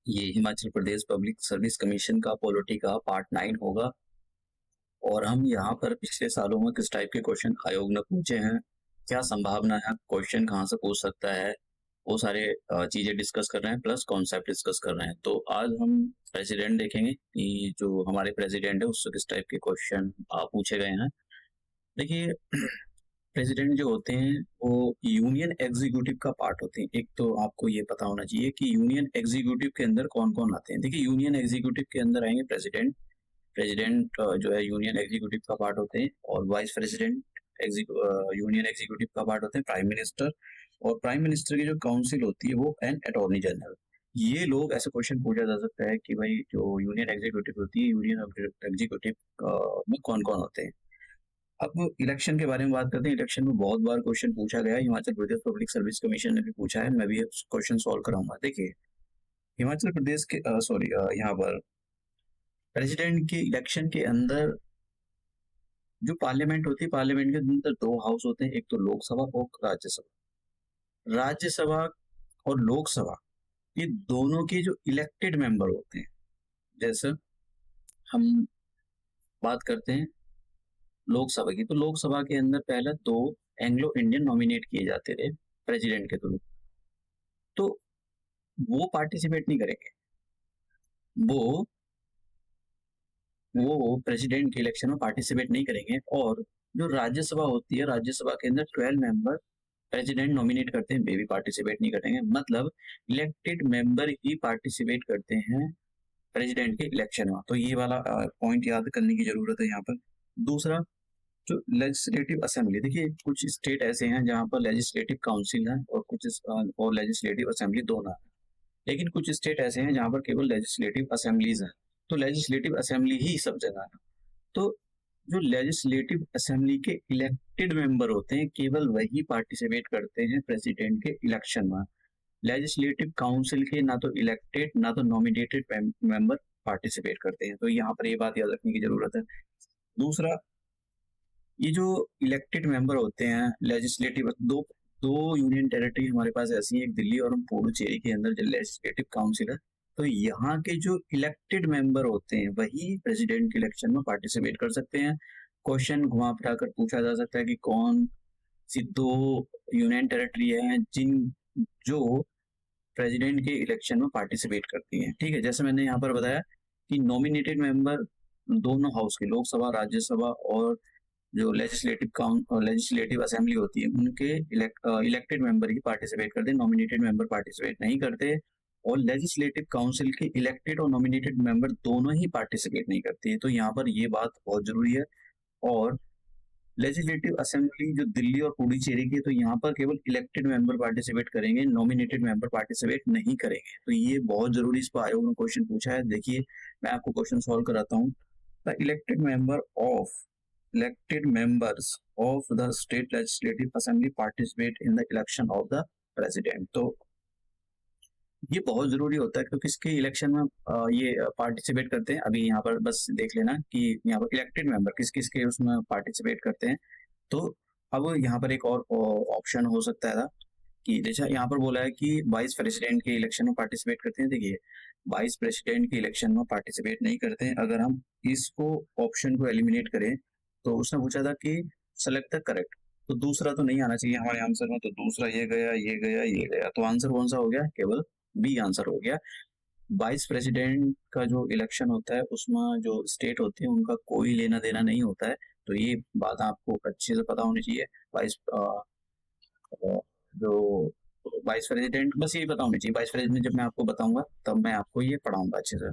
ये Himachal Pradesh public service commission का polity का पार्ट 9 होगा और हम यहाँ पर पिछले सालों में किस टाइप के क्वेश्चन आयोग ने पूछे हैं, क्या संभावना है, क्वेश्चन कहाँ से पूछ सकता है, वो सारे चीजें डिस्कस कर रहे हैं, प्लस कॉन्सेप्ट डिस्कस कर रहे हैं। तो आज हम प्रेसिडेंट देखेंगे कि जो हमारे प्रेसिडेंट है उससे किस टाइप के क्वेश्चन पूछे गए हैं। देखिए, प्रेसिडेंट जो होते हैं वो यूनियन एग्जीक्यूटिव का पार्ट होते हैं। एक तो आपको ये पता होना चाहिए कि यूनियन एग्जीक्यूटिव के अंदर कौन कौन आते हैं। देखिए, यूनियन एग्जीक्यूटिव के अंदर आएंगे प्रेसिडेंट। प्रेसिडेंट जो है यूनियन एग्जीक्यूटिव का पार्ट होते हैं, और वाइस प्रेसिडेंट यूनियन एग्जीक्यूटिव का पार्ट होते हैं प्राइम मिनिस्टर। और प्राइम मिनिस्टर की जो काउंसिल होती है वो एन अटॉर्नी जनरल। ये लोग ऐसे क्वेश्चन पूछा जा सकता है कि भाई जो यूनियन एग्जीक्यूटिव होती है, यूनियन एग्जीक्यूटिव में कौन कौन होते हैं। अब इलेक्शन के बारे में बात करते हैं। इलेक्शन में बहुत बार क्वेश्चन पूछा गया है, Himachal Pradesh public service commission ने भी पूछा है, मैं भी क्वेश्चन सॉल्व कराऊंगा। देखिए, हिमाचल प्रदेश के सॉरी यहाँ पर प्रेसिडेंट के इलेक्शन के अंदर जो पार्लियामेंट होती है, पार्लियामेंट के अंदर दो हाउस होते हैं, एक तो लोकसभा और राज्यसभा। राज्यसभा और लोकसभा, ये दोनों के जो इलेक्टेड मेंबर होते हैं, जैसे हम बात करते हैं लोकसभा की, तो लोकसभा के अंदर पहले दो एंग्लो इंडियन नॉमिनेट किए जाते थे प्रेसिडेंट के थ्रू, तो वो पार्टिसिपेट नहीं करेंगे। वो प्रेसिडेंट के इलेक्शन में पार्टिसिपेट नहीं करेंगे। और जो राज्यसभा होती है, राज्यसभा के अंदर 12 मेंबर प्रेसिडेंट नॉमिनेट करते हैं, वे भी पार्टिसिपेट नहीं करेंगे। मतलब इलेक्टेड मेंबर ही पार्टिसिपेट करते हैं प्रेसिडेंट के इलेक्शन में। तो ये वाला पॉइंट याद करने की जरूरत है यहाँ पर। दूसरा, जो लेजिस्लेटिव असेंबली, देखिए कुछ स्टेट ऐसे हैं जहां पर लेजिस्लेटिव काउंसिल है और और लेजिस्लेटिव असेंबली दोनों है, लेकिन कुछ स्टेट ऐसे हैं जहां पर केवल लेजिस्लेटिव असेंबलीज हैं। तो लेजिस्लेटिव असेंबली ही सब जगह है। तो जो लेजिस्लेटिव असेंबली के इलेक्टेड मेंबर होते हैं, केवल वही पार्टिसिपेट करते हैं प्रेसिडेंट के इलेक्शन में। लेजिस्लेटिव काउंसिल के ना तो इलेक्टेड ना तो नॉमिनेटेड मेंबर पार्टिसिपेट करते हैं। तो यहाँ पर ये बात याद रखने की जरूरत है। दूसरा, ये जो इलेक्टेड मेंबर होते हैं लेजिस्लेटिव, दो दो यूनियन टेरिटरी हमारे पास ऐसी है, एक दिल्ली और पुडुचेरी के अंदर जो लेजिस्लेटिव काउंसिल है। तो यहाँ के जो इलेक्टेड मेंबर होते हैं वही प्रेसिडेंट के इलेक्शन में पार्टिसिपेट कर सकते हैं। क्वेश्चन घुमा फिरा कर पूछा जा सकता है कि कौन सी दो यूनियन टेरिटरी है जिन जो प्रेसिडेंट के इलेक्शन में पार्टिसिपेट करती हैं। ठीक है, जैसे मैंने यहाँ पर बताया कि नॉमिनेटेड मेंबर दोनों हाउस के, लोकसभा राज्यसभा और जो लेजिस्लेटिव असेंबली होती है, उनके इलेक्टेड मेंबर ही पार्टिसिपेट करते हैं, नॉमिनेटेड मेंबर पार्टिसिपेट नहीं करते। और लेजिस्लेटिव काउंसिल के इलेक्टेड और नॉमिनेटेड मेंबर दोनों ही पार्टिसिपेट नहीं करते हैं। तो यहाँ पर ये बात बहुत जरूरी है। और लेजिस्लेटिव असेंबली जो दिल्ली और पुडुचेरी की, तो यहाँ पर केवल इलेक्टेड मेंबर पार्टिसिपेट करेंगे, नॉमिनेटेड मेंबर पार्टिसिपेट नहीं करेंगे। तो ये बहुत जरूरी, इस पर आयोग ने क्वेश्चन पूछा है। देखिए, मैं आपको क्वेश्चन सॉल्व कराता हूँ। The elected members of the state legislative assembly participate in the election of the president। तो ये बहुत जरूरी होता है क्योंकि इसके इलेक्शन में ये पार्टिसिपेट करते हैं। अभी यहाँ पर बस देख लेना कि यहाँ पर इलेक्टेड मेंबर किस किस के उसमें पार्टिसिपेट करते हैं। तो अब यहाँ पर एक और ऑप्शन हो सकता है कि जैसा यहाँ पर बोला है कि वाइस प्रेसिडेंट के इलेक्शन में पार्टिसिपेट करते हैं। देखिए, वाइस प्रेसिडेंट के इलेक्शन में पार्टिसिपेट नहीं करते हैं। अगर हम इसको ऑप्शन को एलिमिनेट करें, तो उसने पूछा था कि सेलेक्ट द करेक्ट, तो दूसरा तो नहीं आना चाहिए हमारे आंसर में। तो दूसरा ये गया, ये गया, ये गया, तो आंसर कौन सा हो गया? केवल बी आंसर हो गया। वाइस प्रेसिडेंट का जो इलेक्शन होता है उसमें जो स्टेट होती है उनका कोई लेना देना नहीं होता है। तो ये बात आपको अच्छे से पता होनी चाहिए। वाइस जो वाइस प्रेसिडेंट, बस यही पता होनी चाहिए। वाइस प्रेसिडेंट जब मैं आपको बताऊंगा तब मैं आपको ये पढ़ाऊंगा अच्छे से।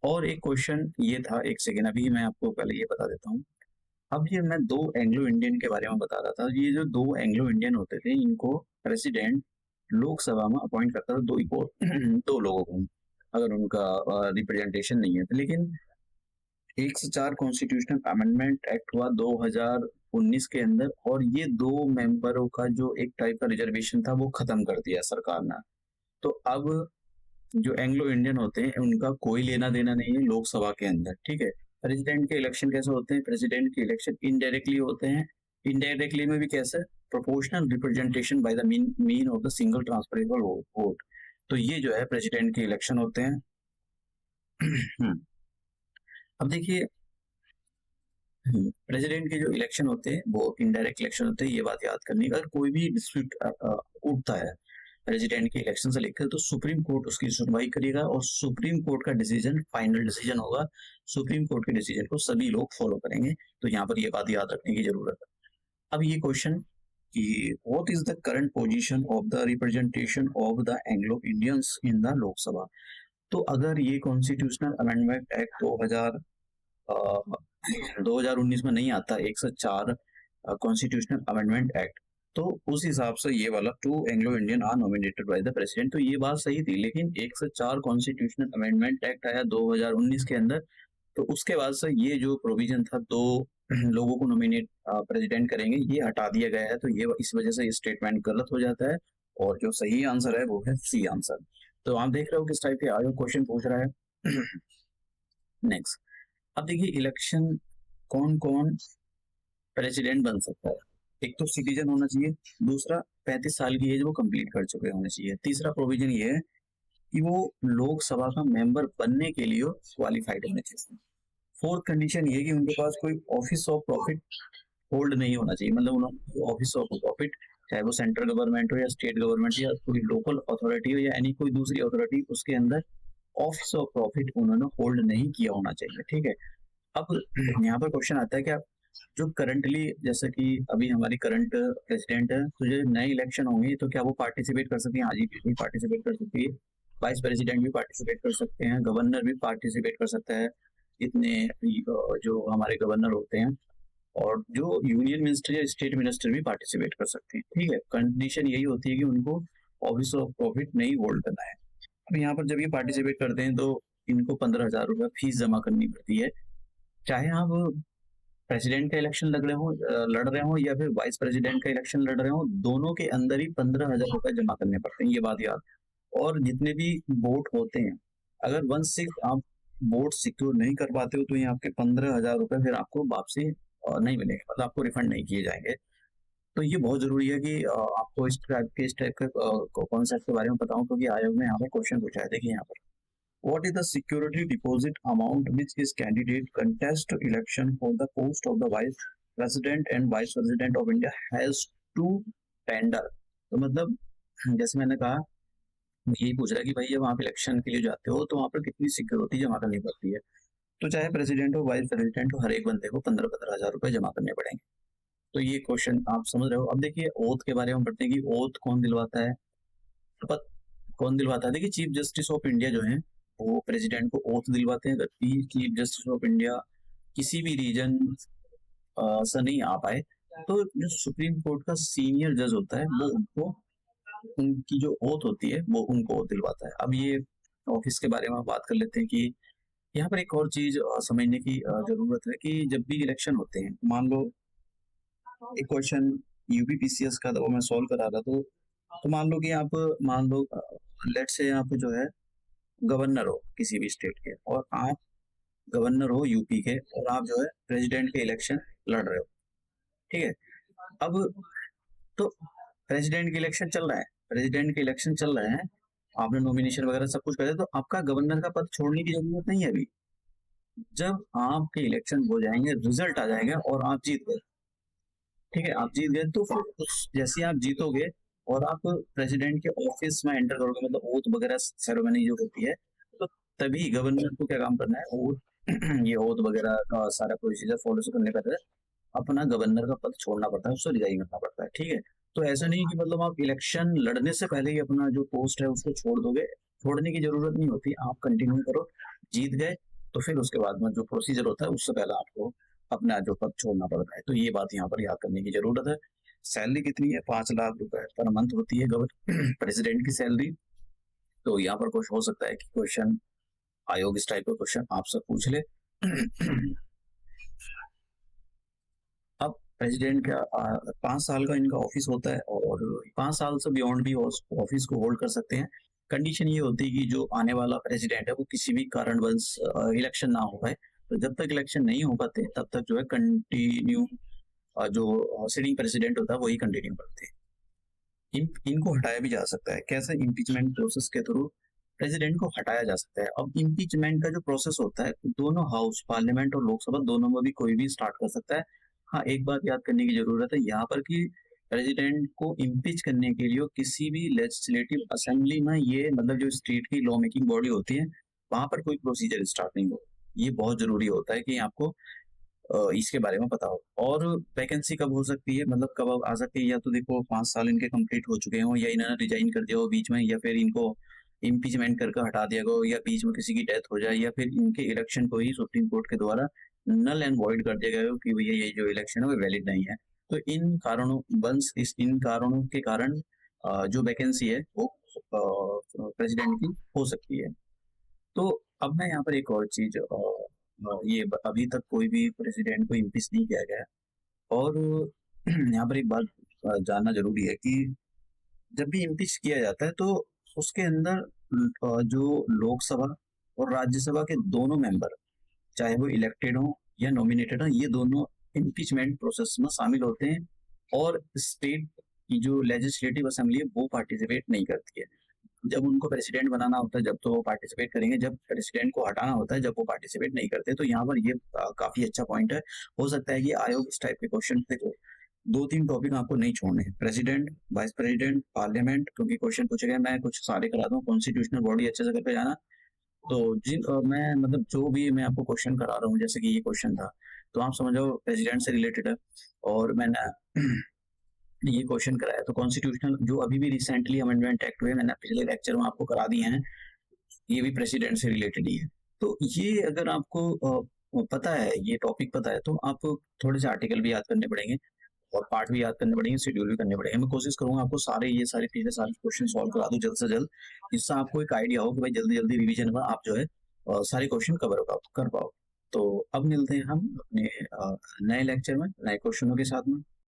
और एक क्वेश्चन ये था, एक सेकेंड, अभी मैं आपको पहले ये बता देता हूँ। अब ये मैं दो एंग्लो इंडियन के बारे में बता रहा था। ये जो दो एंग्लो इंडियन होते थे, इनको प्रेसिडेंट लोकसभा में अपॉइंट करता था दो लोगों को, अगर उनका रिप्रेजेंटेशन नहीं है तो। लेकिन 104 कॉन्स्टिट्यूशनल अमेंडमेंट एक्ट हुआ 2019 के अंदर, और ये दो मेंबरों का जो एक टाइप का रिजर्वेशन था वो खत्म कर दिया सरकार ने। तो अब जो एंग्लो इंडियन होते हैं उनका कोई लेना देना नहीं है लोकसभा के अंदर। ठीक है, प्रेसिडेंट के इलेक्शन कैसे होते हैं? प्रेसिडेंट के इलेक्शन इनडायरेक्टली होते हैं। इनडायरेक्टली में भी कैसे? Proportional representation by the mean of the single transferable vote. तो ये जो है प्रेसिडेंट के इलेक्शन होते हैं। अब देखिए, प्रेसिडेंट के जो इलेक्शन होते हैं वो इनडायरेक्ट इलेक्शन होते हैं, ये बात याद करनी। अगर कोई भी डिस्प्यूट उठता है प्रेसिडेंट के इलेक्शन से लेकर, तो सुप्रीम कोर्ट उसकी सुनवाई करेगा और सुप्रीम कोर्ट का डिसीजन फाइनल डिसीजन होगा। सुप्रीम कोर्ट के डिसीजन को सभी लोग फॉलो करेंगे, तो यहाँ पर ये बात याद रखने की जरूरत है। अब ये क्वेश्चन कि what is the current position of the representation of the Anglo Indians in the Lok Sabha. तो अगर ये कॉन्स्टिट्यूशनल अमेंडमेंट एक्ट 2019 में नहीं आता, 104 कॉन्स्टिट्यूशनल अमेंडमेंट एक्ट, तो उस हिसाब से ये वाला 2 Anglo Indian are nominated by the president, तो ये बात सही थी। लेकिन 104 कॉन्स्टिट्यूशनल अमेंडमेंट एक्ट आया 2019 के अंदर, तो उसके बाद से ये जो प्रोविजन था 2 लोगों को नॉमिनेट प्रेसिडेंट करेंगे, ये हटा दिया गया है। तो ये इस वजह से ये स्टेटमेंट गलत हो जाता है, और जो सही आंसर है वो है सी आंसर। तो आप देख रहे हो किस टाइप के आयोग क्वेश्चन पूछ रहा है। नेक्स्ट, अब देखिए इलेक्शन कौन कौन प्रेसिडेंट बन सकता है। एक तो सिटीजन होना चाहिए, दूसरा 35 साल की एज वो कंप्लीट कर चुके होने चाहिए, तीसरा प्रोविजन ये है कि वो लोकसभा का मेंबर बनने के लिए क्वालिफाइड होने चाहिए। फोर्थ कंडीशन ये कि उनके पास कोई ऑफिस ऑफ प्रॉफिट होल्ड नहीं होना चाहिए, मतलब उन्होंने ऑफिस ऑफ प्रॉफिट, चाहे वो सेंट्रल गवर्नमेंट हो या स्टेट गवर्नमेंट या कोई लोकल अथॉरिटी हो या एनी कोई दूसरी अथॉरिटी, उसके अंदर ऑफिस ऑफ प्रॉफिट उन्होंने होल्ड नहीं किया होना चाहिए। ठीक है, अब यहाँ पर क्वेश्चन आता है कि जो करंटली, जैसे कि अभी हमारी करंट प्रेसिडेंट है, तो जो नए इलेक्शन होंगे तो क्या वो पार्टिसिपेट कर सकती है? हाँ जी, बिल्कुल पार्टिसिपेट कर सकती है। वाइस प्रेसिडेंट भी पार्टिसिपेट कर सकते हैं, गवर्नर भी पार्टिसिपेट कर सकता है, इतने जो हमारे गवर्नर होते हैं, और जो यूनियन मिनिस्टर या स्टेट मिनिस्टर भी पार्टिसिपेट कर सकते हैं। ठीक है, कंडीशन यही होती है कि उनको ऑफिस ऑफ प्रॉफिट नहीं होल्ड करना है। अब यहाँ पर जब ये पार्टिसिपेट करते हैं तो इनको 15,000 रुपये फीस जमा करनी पड़ती है, चाहे आप प्रेसिडेंट का इलेक्शन लड़ रहे हो या फिर वाइस प्रेसिडेंट का इलेक्शन लड़ रहे हो, दोनों के अंदर ही 15,000 रुपये जमा करने पड़ते हैं, ये बात याद। और जितने भी वोट होते हैं, अगर 1/6 आप वोट सिक्योर नहीं कर पाते हो, तो ये आपके 15,000 रुपये फिर आपको वापसी नहीं मिलेंगे, मतलब आपको रिफंड नहीं किए जाएंगे। तो ये बहुत जरूरी है कि आपको इस टाइप के कॉन्सेप्ट के बारे में पता हो, क्योंकि आयोग ने यहाँ पर क्वेश्चन पूछा है। देखिए यहाँ पर, what is the security deposit amount which is candidate contest election for the post of the vice president and vice president of India has to tender। तो मतलब जैसे मैंने कहा, यही पूछ रहा है कि भाई जब आप इलेक्शन के लिए जाते हो तो वहां पर कितनी सिक्योरिटी जमा करनी पड़ती है। तो चाहे प्रेसिडेंट हो वाइस प्रेसिडेंट हो, हर एक बंदे को 15,000 रुपए जमा करने पड़ेंगे। तो ये क्वेश्चन आप समझ रहे हो। अब देखिए ओथ के बारे में पढ़ते हैं कि ओथ कौन दिलवाता है। तो कौन दिलवाता है? देखिए चीफ जस्टिस ऑफ इंडिया जो है वो प्रेसिडेंट को ओथ दिलवाते हैं। अगर चीफ जस्टिस ऑफ इंडिया किसी भी रीजन से नहीं आ पाए, तो जो सुप्रीम कोर्ट का सीनियर जज होता है वो उनको, उनकी जो ओथ होती है वो उनको दिलवाता है। अब ये ऑफिस के बारे में बात कर लेते हैं कि यहाँ पर एक और चीज समझने की जरूरत है कि जब भी इलेक्शन होते हैं, मान लो एक क्वेश्चन यूपीपीसीएस का वो मैं सॉल्व करा रहा, तो मान लो कि आप, मान लो लेट से आप जो है गवर्नर हो किसी भी स्टेट के, और आप गवर्नर हो यूपी के, और आप जो है प्रेसिडेंट के इलेक्शन लड़ रहे हो। ठीक है, अब तो प्रेसिडेंट के इलेक्शन चल रहा है, प्रेसिडेंट के इलेक्शन चल रहे हैं, आपने नॉमिनेशन वगैरह सब कुछ कर दिया, तो आपका गवर्नर का पद छोड़ने की जरूरत नहीं है अभी। जब आपके इलेक्शन हो जाएंगे, रिजल्ट आ जाएगा और आप जीत गए, ठीक है, आप जीत गए, तो फिर जैसे आप जीतोगे और आप प्रेसिडेंट के ऑफिस में एंटर करोगे, मतलब ओथ वगैरह सेरेमनी जो होती है, तो तभी गवर्नर को क्या काम करना है, ओथ ये ओथ वगैरह का सारा प्रोसीजर फॉलो करने का अपना गवर्नर का पद छोड़ना पड़ता है, उससे रिजाइन करना पड़ता है। ठीक है, तो ऐसा नहीं कि मतलब आप इलेक्शन लड़ने से पहले ही अपना जो पोस्ट है उसको छोड़ दोगे, छोड़ने की जरूरत नहीं होती, आप कंटिन्यू करो। जीत गए तो फिर उसके बाद में जो प्रोसीजर होता है उससे पहले आपको अपना जो पद छोड़ना पड़ता है। तो ये बात यहाँ पर याद करने की जरूरत है। सैलरी कितनी है? 5 लाख रुपए पर मंथ होती है प्रेसिडेंट की सैलरी। तो यहाँ पर कुछ हो सकता है कि क्वेश्चन आयोग इस टाइप का क्वेश्चन आपसे पूछ ले। अब प्रेसिडेंट का 5 साल का इनका ऑफिस होता है, और 5 साल से बियॉन्ड भी ऑफिस को होल्ड कर सकते हैं। कंडीशन ये होती है कि जो आने वाला प्रेसिडेंट है वो किसी भी कारणवश इलेक्शन ना हो पाए, तो जब तक इलेक्शन नहीं हो पाते तब तक जो है कंटिन्यू जो सिटिंग प्रेसिडेंट होता है वही कंटिन्यू करते हैं। इनको हटाया भी जा सकता है। कैसे? इम्पीचमेंट प्रोसेस के थ्रू प्रेसिडेंट को हटाया जा सकता है। अब इम्पीचमेंट का जो प्रोसेस होता है दोनों हाउस, पार्लियामेंट और लोकसभा दोनों में भी कोई भी स्टार्ट कर सकता है। हाँ, एक बात याद करने की जरूरत है यहाँ पर कि प्रेसिडेंट को इम्पीच करने के लिए किसी भी लेजिस्लेटिव असेंबली में, ये मतलब जो स्टेट की लॉ मेकिंग बॉडी होती है, वहां पर कोई प्रोसीजर स्टार्ट नहीं हो। ये बहुत जरूरी होता है कि आपको इसके बारे में पता हो। और वैकेंसी कब हो सकती है, मतलब कब आ सकती है? या तो देखो 5 साल इनके कंप्लीट हो चुके हों, या इन्होंने रिजाइन कर दिया हो बीच में, या फिर इनको इम्पीचमेंट करके हटा दिया गया हो, या बीच में किसी की डेथ हो जाए, या फिर इनके इलेक्शन को ही सुप्रीम कोर्ट के द्वारा नल एंड वॉइड कर दिया गया हो कि भैया ये जो इलेक्शन है वो वैलिड नहीं है। तो इन कारणों वंश इस इन कारणों के कारण जो वैकेंसी है वो प्रेसिडेंट की हो सकती है। तो अब मैं यहाँ पर एक और चीज, ये अभी तक कोई भी प्रेसिडेंट को इम्पीच नहीं किया गया है। और यहाँ पर एक बात जानना जरूरी है कि जब भी इम्पीच किया जाता है तो उसके अंदर जो लोकसभा और राज्यसभा के दोनों मेंबर, चाहे वो इलेक्टेड हो या नॉमिनेटेड हो, ये दोनों इम्पीचमेंट प्रोसेस में शामिल होते हैं। और स्टेट की जो लेजिस्लेटिव असेंबली है वो पार्टिसिपेट नहीं करती है। जब उनको प्रेसिडेंट बनाना होता है जब तो वो पार्टिसिपेट करेंगे, जब प्रेसिडेंट को हटाना होता है जब वो पार्टिसिपेट नहीं करते। तो यहाँ पर ये काफी अच्छा पॉइंट है। हो सकता है कि आयोग इस टाइप के क्वेश्चन देखो, 2-3 टॉपिक आपको नहीं छोड़ने हैं, प्रेसिडेंट, वाइस प्रेसिडेंट, पार्लियामेंट, क्योंकि क्वेश्चन पूछे गए, मैं कुछ सारे करा दूं, कॉन्स्टिट्यूशनल बॉडी अच्छे से करके जाना। तो जिन मैं मतलब जो भी मैं आपको क्वेश्चन करा रहा हूँ, जैसे कि ये क्वेश्चन था, तो आप समझो प्रेसिडेंट से रिलेटेड है। और मैंने ये क्वेश्चन कराया तो कॉन्स्टिट्यूशनल जो अभी भी रिसेंटली अमेंडमेंट एक्ट हुए, मैंने पिछले लेक्चर में आपको करा दिए हैं, ये भी प्रेसिडेंट से रिलेटेड ही है। तो ये अगर आपको पता है, ये टॉपिक पता है, तो आप थोड़े से आर्टिकल भी याद करने पड़ेंगे और पार्ट भी याद करने पड़ेंगे, शेड्यूल भी करने पड़ेंगे। मैं कोशिश करूंगा आपको ये सारी चीजें, सारे क्वेश्चन सॉल्व करा दूं जल्द से जल्द, जिससे आपको एक आइडिया हो कि भाई जल्दी जल्दी रिवीजन में आप जो है सारे क्वेश्चन कवर कर पाओ। तो अब मिलते हैं हम अपने नए लेक्चर में नए क्वेश्चनों के साथ में।